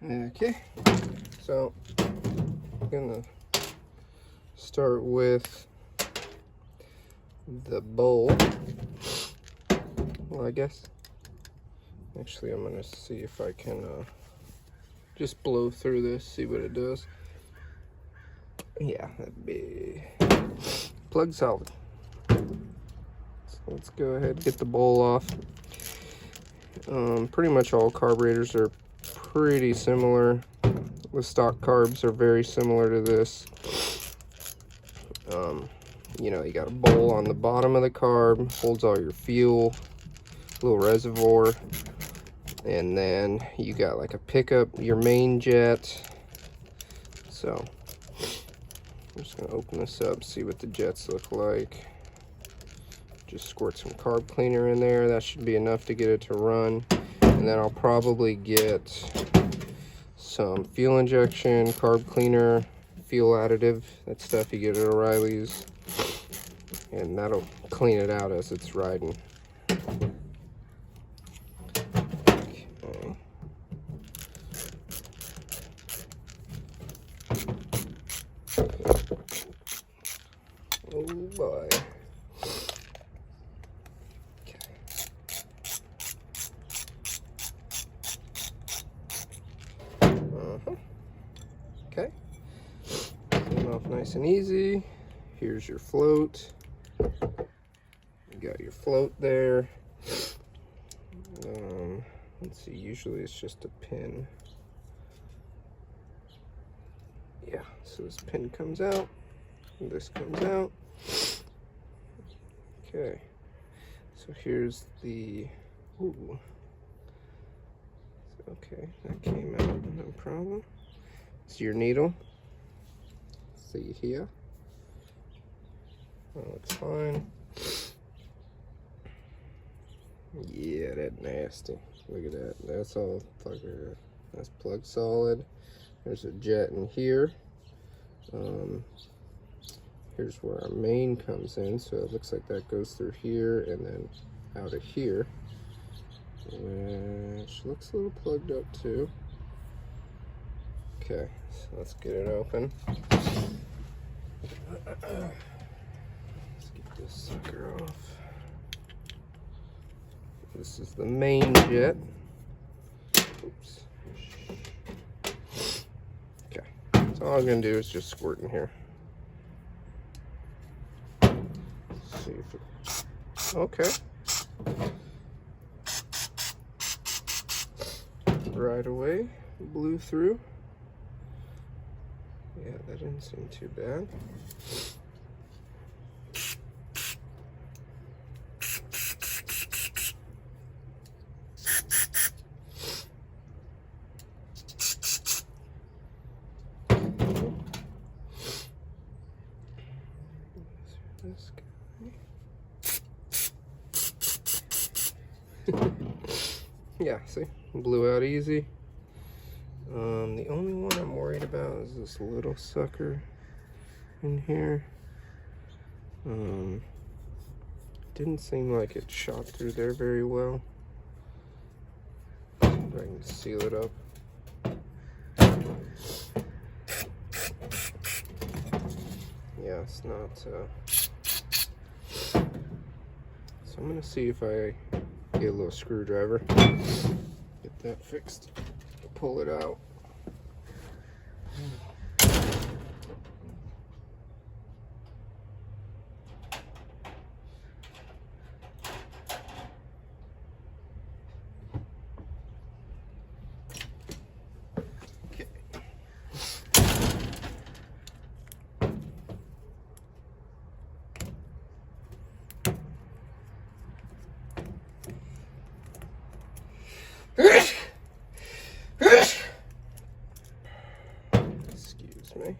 Okay, so I'm gonna start with the bowl. Well, I guess actually I'm gonna see if I can just blow through this, see what it does. Yeah, that'd be plug solid. So let's go ahead and get the bowl off. Pretty much all carburetors are pretty similar. The stock carbs are very similar to this. You know, you got a bowl on the bottom of the carb, holds all your fuel, little reservoir, and then you got like a pickup, your main jet. So I'm just gonna open this up, see what the jets look like. Just squirt some carb cleaner in there. That should be enough to get it to run. And then I'll probably get some fuel injection, carb cleaner, fuel additive, that stuff you get at O'Reilly's. And that'll clean it out as it's riding. Okay. Oh boy. Okay. Came off nice and easy. Here's your float. You got your float there. Let's see, usually it's just a pin. Yeah, so this pin comes out, this comes out. Okay, so here's the, ooh. Okay, that came out, no problem. It's your needle. See here. That looks fine. Yeah, that's nasty. Look at that. That's all fucker. That's plug solid. There's a jet in here. Here's where our main comes in. So it looks like that goes through here and then out of here, which looks a little plugged up too. Okay, so let's get it open. Let's get this sucker off. This is the main jet. Oops. Okay, so all I'm gonna do is just squirt in here. See if it, okay. Right away, blew through. Yeah, that didn't seem too bad. This guy. Yeah, see, blew out easy. The only one I'm worried about is this little sucker in here. Didn't seem like it shot through there very well. I can seal it up. Yeah, it's not, so I'm gonna see if I get a little screwdriver, get that fixed, pull it out. Excuse me.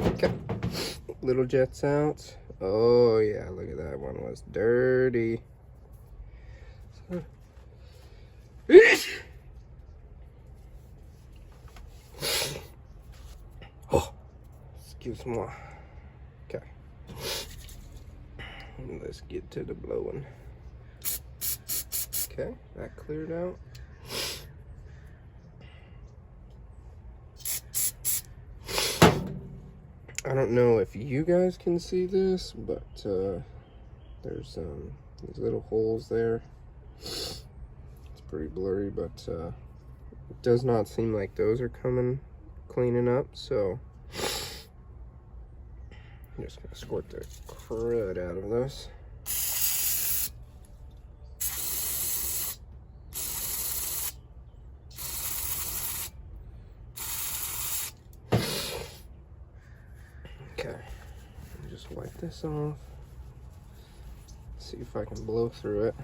Okay, little jets out. Oh yeah, look at that one, was dirty. Oh, excuse me. Okay, let's get to the blowing. Okay, that cleared out. I don't know if you guys can see this, but there's these little holes there. It's pretty blurry, but it does not seem like those are cleaning up, so I'm just gonna squirt the crud out of this. Okay, just wipe this off. See if I can blow through it.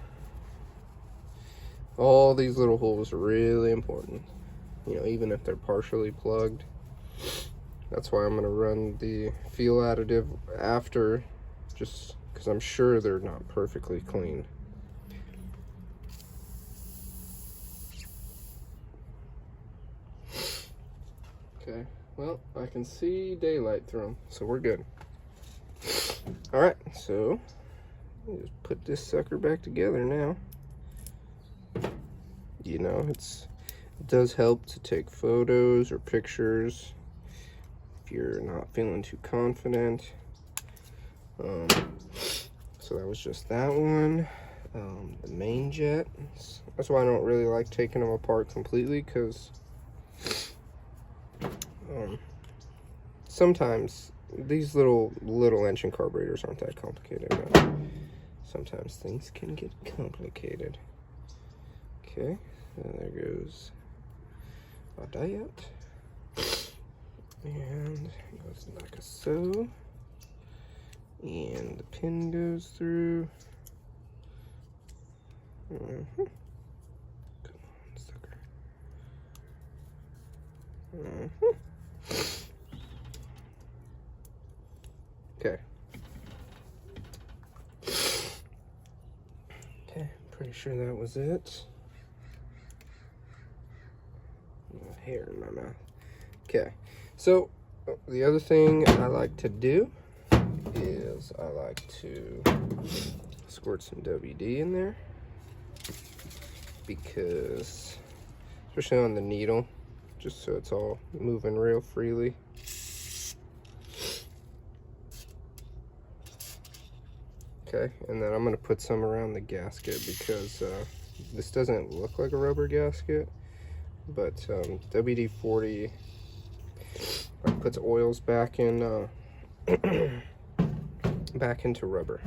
All these little holes are really important, you know, even if they're partially plugged. That's why I'm going to run the fuel additive after, just because I'm sure they're not perfectly clean. Okay, well, I can see daylight through them, so we're good. All right, so just put this sucker back together now. You know, it does help to take photos or pictures if you're not feeling too confident. So that was just that one. The main jet, that's why I don't really like taking them apart completely, because sometimes these little engine carburetors aren't that complicated, but sometimes things can get complicated. Okay, so there goes our diet, and it goes like so, and the pin goes through. Come on, sucker. Okay. Okay, pretty sure that was it. Hair in my mouth. Okay, so the other thing I like to do is I like to squirt some WD in there, because especially on the needle, just so it's all moving real freely. Okay, and then I'm going to put some around the gasket, because this doesn't look like a rubber gasket, but WD-40 puts oils back in back into rubber.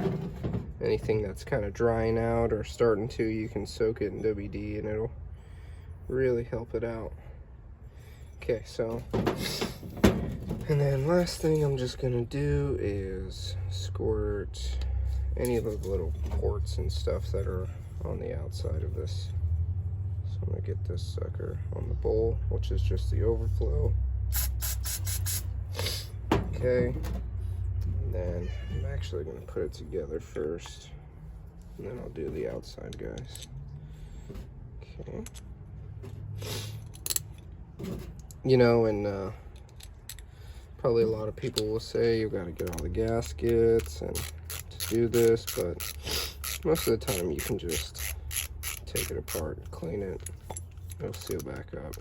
Anything that's kind of drying out or starting to, you can soak it in WD and it'll really help it out. Okay, so, and then last thing I'm just gonna do is squirt any of the little ports and stuff that are on the outside of this. So I'm gonna get this sucker on the bowl, which is just the overflow. Okay, and then I'm actually gonna put it together first, and then I'll do the outside guys. Okay. You know, and probably a lot of people will say you gotta get all the gaskets and to do this, but most of the time you can just take it apart, clean it, it'll seal back up.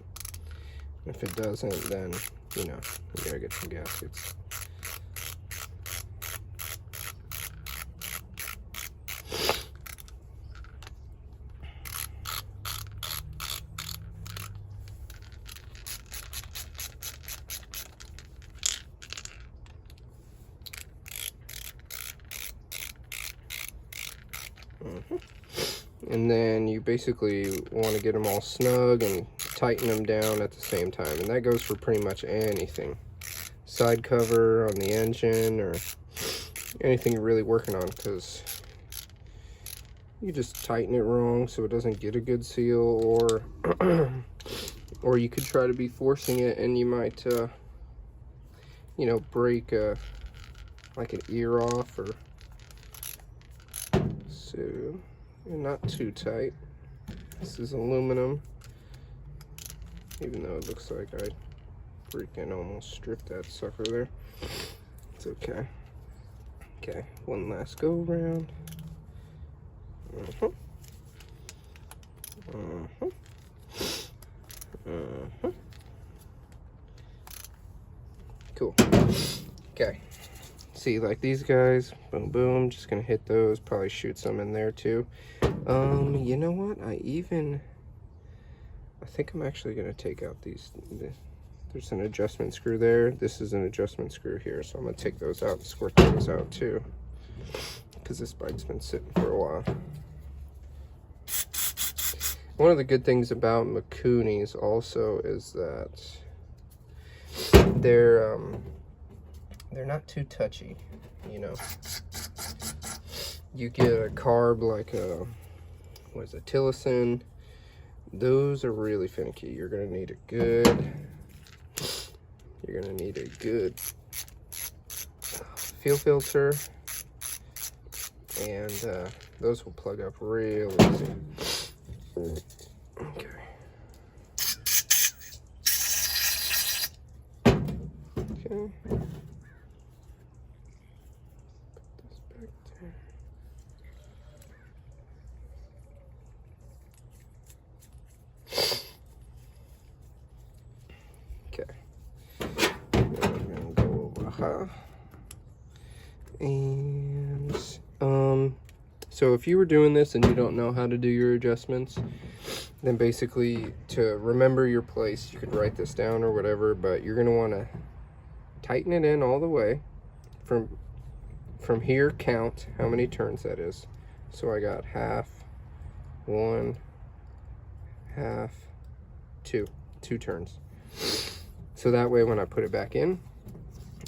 If it doesn't, then, you know, you gotta get some gaskets. And then you basically want to get them all snug and tighten them down at the same time, and that goes for pretty much anything. Side cover on the engine or anything you're really working on, because you just tighten it wrong so it doesn't get a good seal, or or you could try to be forcing it and you might you know, break like an ear off, or so. Not too tight. This is aluminum, even though it looks like I freaking almost stripped that sucker there. It's okay. Okay, one last go around. Cool. Okay. See, like these guys, boom, boom, just gonna hit those, probably shoot some in there too. You know what? I think I'm actually gonna take out there's an adjustment screw there. This is an adjustment screw here, so I'm gonna take those out and squirt those out too, because this bike's been sitting for a while. One of the good things about Mikunis also is that they're not too touchy, you know. You get a carb like a, what is it, Tillotson. Those are really finicky. You're gonna need a good fuel filter, and those will plug up real easy. Okay. Okay. And so if you were doing this and you don't know how to do your adjustments, then basically to remember your place, you could write this down or whatever, but you're going to want to tighten it in all the way. From here, count how many turns that is. So I got half, 1, half, 2 turns. So that way when I put it back in,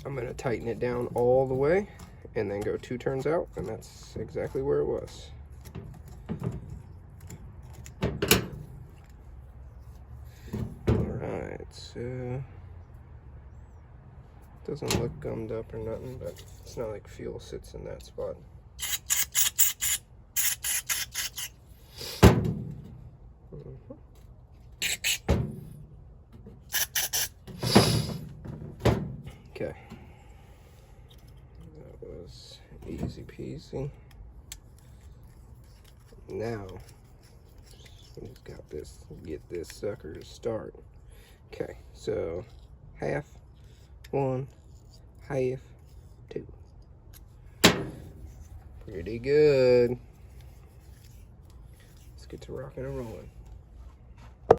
I'm going to tighten it down all the way and then go 2 turns out, and that's exactly where it was. Alright, so doesn't look gummed up or nothing, but it's not like fuel sits in that spot. Okay. That was easy peasy. Now, we just got this, get this sucker to start. Okay, so half, 1, half, 2. Pretty good. Let's get to rocking and rolling.